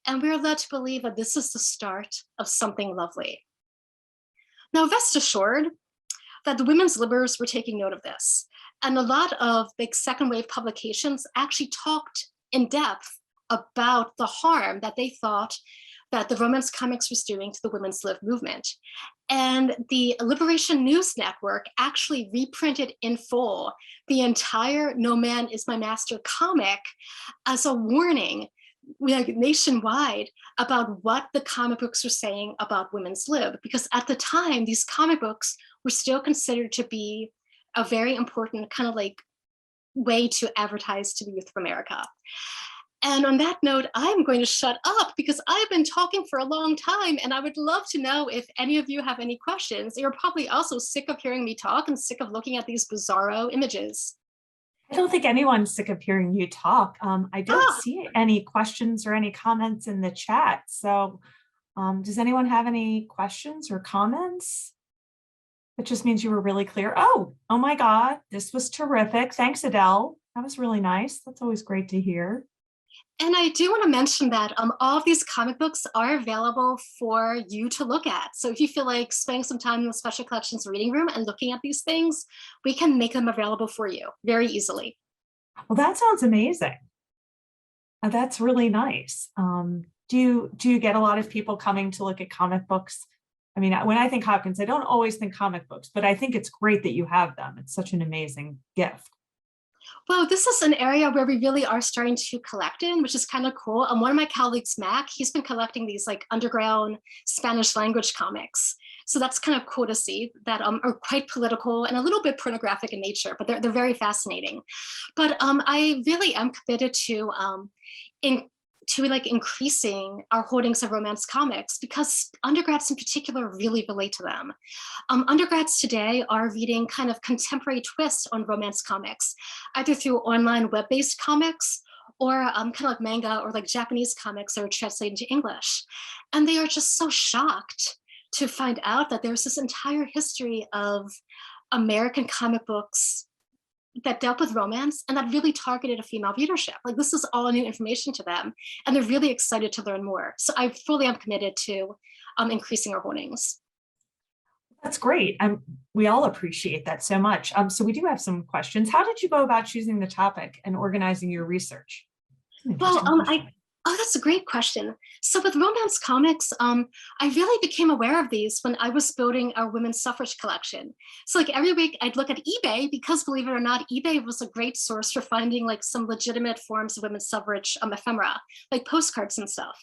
And we're led to believe that this is the start of something lovely. Now, rest assured that the women's libbers were taking note of this. And a lot of big second wave publications actually talked in depth about the harm that they thought that the romance comics was doing to the women's lib movement. And the Liberation News Network actually reprinted in full the entire No Man Is My Master comic as a warning nationwide about what the comic books were saying about women's lib, because at the time, these comic books were still considered to be a very important kind of way to advertise to the youth of America. And on that note, I'm going to shut up because I've been talking for a long time, and I would love to know if any of you have any questions. You're probably also sick of hearing me talk and sick of looking at these bizarro images. I don't think anyone's sick of hearing you talk. I don't Ah, see any questions or any comments in the chat. So does anyone have any questions or comments? It just means you were really clear. Oh my God, this was terrific. Thanks, Adele. That was really nice. That's always great to hear. and I do want to mention that all of these comic books are available for you to look at. So if you feel like spending some time in the special collections reading room and looking at these things, we can make them available for you very easily. Well, that sounds amazing. That's really nice. Do you get a lot of people coming to look at comic books? I mean, when I think Hopkins, I don't always think comic books, but I think it's great that you have them. It's such an amazing gift. Well, this is an area where we really are starting to collect in, which is kind of cool. One of my colleagues, Mac, he's been collecting these like underground Spanish language comics. So that's kind of cool to see that are quite political and a little bit pornographic in nature, but they're very fascinating. But I really am committed in, to like increasing our holdings of romance comics because undergrads in particular really relate to them. Undergrads today are reading kind of contemporary twists on romance comics, either through online web-based comics or kind of like manga or like Japanese comics that are translated into English. And they are just so shocked to find out that there's this entire history of American comic books that dealt with romance and that really targeted a female readership. Like this is all new information to them and they're really excited to learn more. So I fully am committed to increasing our holdings. That's great. We all appreciate that so much. So we do have some questions. How did you go about choosing the topic and organizing your research? Well, that's a great question. So with romance comics, I really became aware of these when I was building our women's suffrage collection. So like every week I'd look at eBay because believe it or not, eBay was a great source for finding like some legitimate forms of women's suffrage ephemera, like postcards and stuff.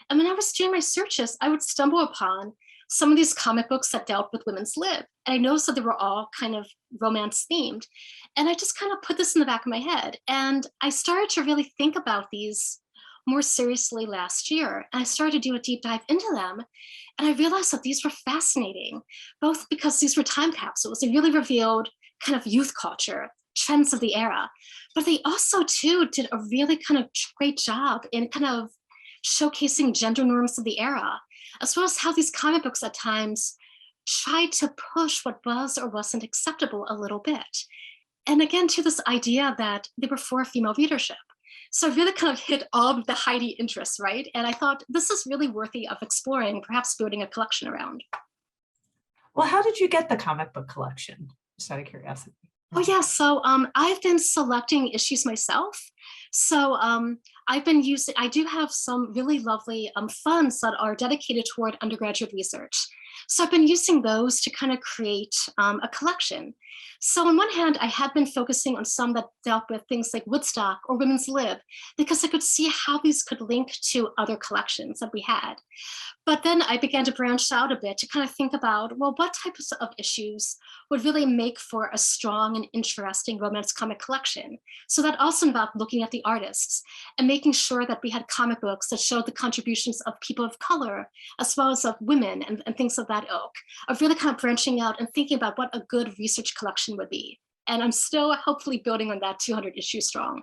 And when I was doing my searches, I would stumble upon some of these comic books that dealt with women's lib. And I noticed that they were all kind of romance themed. And I just kind of put this in the back of my head. And I started to really think about these more seriously last year. And I started to do a deep dive into them. And I realized that these were fascinating, both because these were time capsules. They really revealed kind of youth culture, trends of the era. But they also too did a really kind of great job in kind of showcasing gender norms of the era, as well as how these comic books at times tried to push what was or wasn't acceptable a little bit. And again, to this idea that they were for female readership. So I really kind of hit all of the Heidi interests, right? And I thought this is really worthy of exploring, perhaps building a collection around. Well, how did you get the comic book collection? Just out of curiosity. Oh yeah, so I've been selecting issues myself. So I do have some really lovely funds that are dedicated toward undergraduate research. So I've been using those to kind of create a collection. So on one hand, I had been focusing on some that dealt with things like Woodstock or women's lib, because I could see how these could link to other collections that we had. But then I began to branch out a bit to kind of think about, well, what types of issues would really make for a strong and interesting romance comic collection? So that also involved looking at the artists and making sure that we had comic books that showed the contributions of people of color, as well as of women and things of that ilk, of really kind of branching out and thinking about what a good research collection would be. And I'm still hopefully building on that 200 issues strong.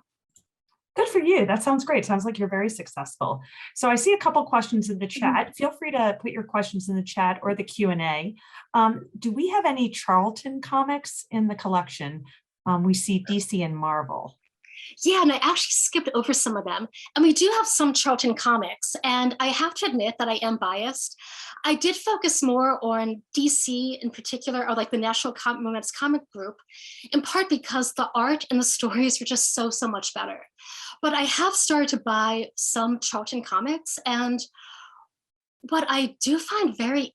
Good for you. That sounds great. Sounds like you're very successful. So I see a couple questions in the chat. Feel free to put your questions in the chat or the Q&A. Do we have any Charlton comics in the collection? We see DC and Marvel. Yeah, and I actually skipped over some of them. And we do have some Charlton comics. And I have to admit that I am biased. I did focus more on DC in particular, or like the National Romance Comic Group, in part because the art and the stories were just so much better. But I have started to buy some Charlton comics, and what I do find they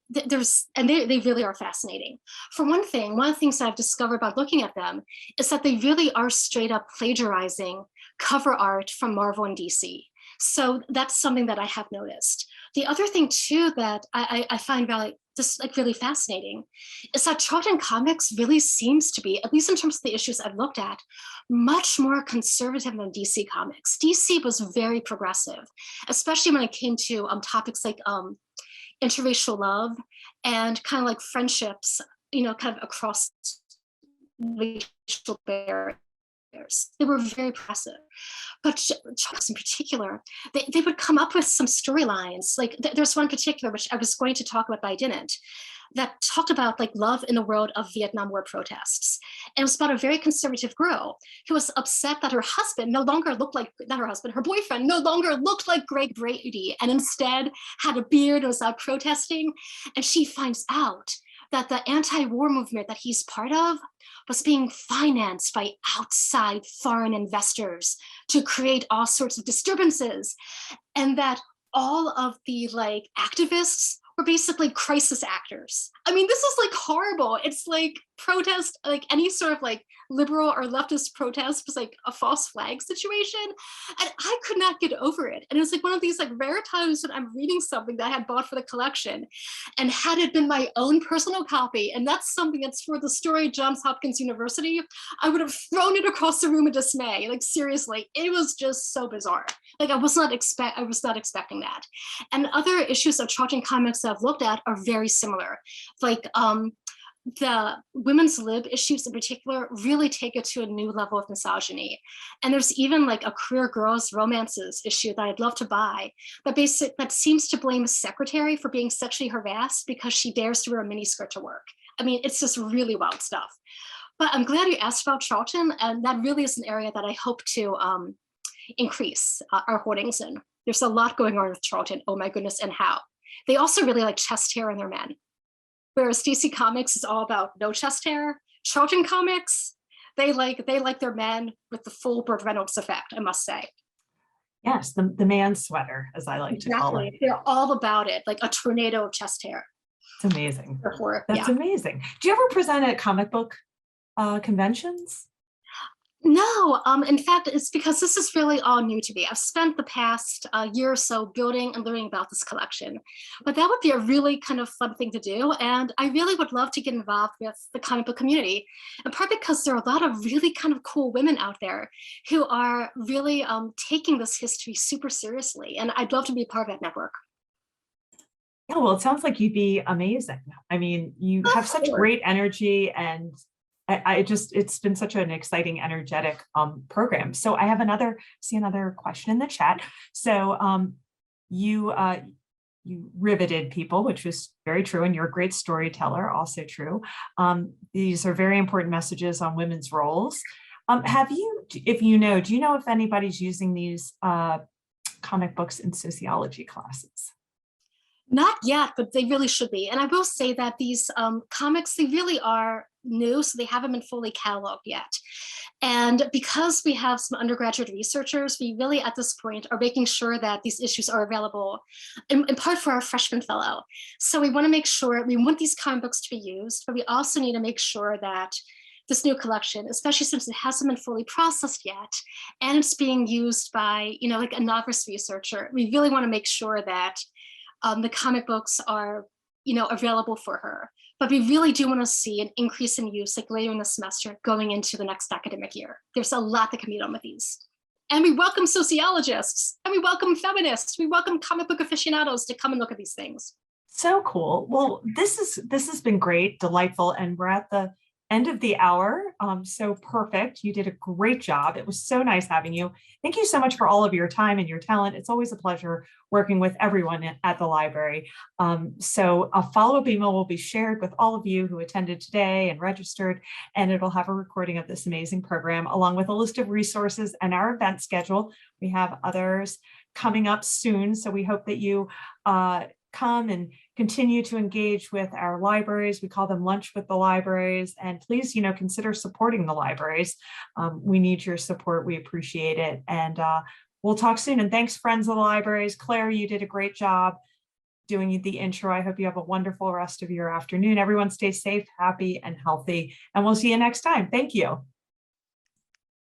really are fascinating. For one thing, one of the things that I've discovered by looking at them is that they really are straight up plagiarizing cover art from Marvel and DC. So that's something that I have noticed. The other thing too that I find really fascinating is that Charlton Comics really seems to be, at least in terms of the issues I've looked at, much more conservative than DC Comics. DC was very progressive, especially when it came to topics like interracial love and kind of like friendships, kind of across racial barriers. They were very progressive. But Charles in particular, they would come up with some storylines. Like there's one particular, which I was going to talk about, but I didn't, that talked about like love in the world of Vietnam War protests. And it was about a very conservative girl who was upset that her husband no longer looked like, not her husband, her boyfriend no longer looked like Greg Brady and instead had a beard and was out protesting. And she finds out that the anti-war movement that he's part of was being financed by outside foreign investors to create all sorts of disturbances, and that all of the like activists were basically crisis actors. I mean, this is like horrible. It's like protest, like any sort of like liberal or leftist protest was like a false flag situation. And I could not get over it. And it was like one of these like rare times when I'm reading something that I had bought for the collection, and had it been my own personal copy, and that's something that's for the story at Johns Hopkins University, I would have thrown it across the room in dismay. Like seriously, it was just so bizarre. Like I was not expecting that. And other issues of Charlton comics that I've looked at are very similar. Like the women's lib issues in particular really take it to a new level of misogyny. And there's even like a career girls romances issue that I'd love to buy, that seems to blame a secretary for being sexually harassed because she dares to wear a miniskirt to work. I mean, it's just really wild stuff. But I'm glad you asked about Charlton, and that really is an area that I hope to increase our hoardings in. There's a lot going on with Charlton, oh my goodness, and how. They also really like chest hair in their men. Whereas DC Comics is all about no chest hair. Charlton Comics, they like their men with the full Burt Reynolds effect, I must say. Yes, the man sweater, as I like to call it. They're all about it, like a tornado of chest hair. It's amazing. That's yeah. amazing. Do you ever present at comic book conventions? No, in fact, it's because this is really all new to me. I've spent the past year or so building and learning about this collection, but that would be a really kind of fun thing to do. And I really would love to get involved with the comic book community, in part because there are a lot of really kind of cool women out there who are really taking this history super seriously. And I'd love to be a part of that network. Yeah, well, it sounds like you'd be amazing. I mean, you have such great energy, and it's been such an exciting, energetic program. So I have another question in the chat. So you riveted people, which was very true, and you're a great storyteller, also true. These are very important messages on women's roles. Do you know if anybody's using these comic books in sociology classes? Not yet, but they really should be. And I will say that these comics, they really are new, so they haven't been fully cataloged yet. And because we have some undergraduate researchers, we really at this point are making sure that these issues are available in part for our freshman fellow. So we want to make sure, we want these comic books to be used, but we also need to make sure that this new collection, especially since it hasn't been fully processed yet, and it's being used by, like a novice researcher, we really want to make sure that the comic books are, available for her. But we really do want to see an increase in use like later in the semester going into the next academic year. There's a lot that can be done with these. And we welcome sociologists, and we welcome feminists, we welcome comic book aficionados to come and look at these things. So cool. Well, this has been great, delightful, and we're at the end of the hour. So perfect. You did a great job. It was so nice having you. Thank you so much for all of your time and your talent. It's always a pleasure working with everyone at the library. So a follow-up email will be shared with all of you who attended today and registered, and it'll have a recording of this amazing program along with a list of resources and our event schedule. We have others coming up soon, so we hope that you come and continue to engage with our libraries. We call them Lunch with the Libraries, and please, consider supporting the libraries. We need your support. We appreciate it. And we'll talk soon. And thanks, friends of the libraries. Claire, you did a great job doing the intro. I hope you have a wonderful rest of your afternoon. Everyone stay safe, happy, and healthy. And we'll see you next time. Thank you.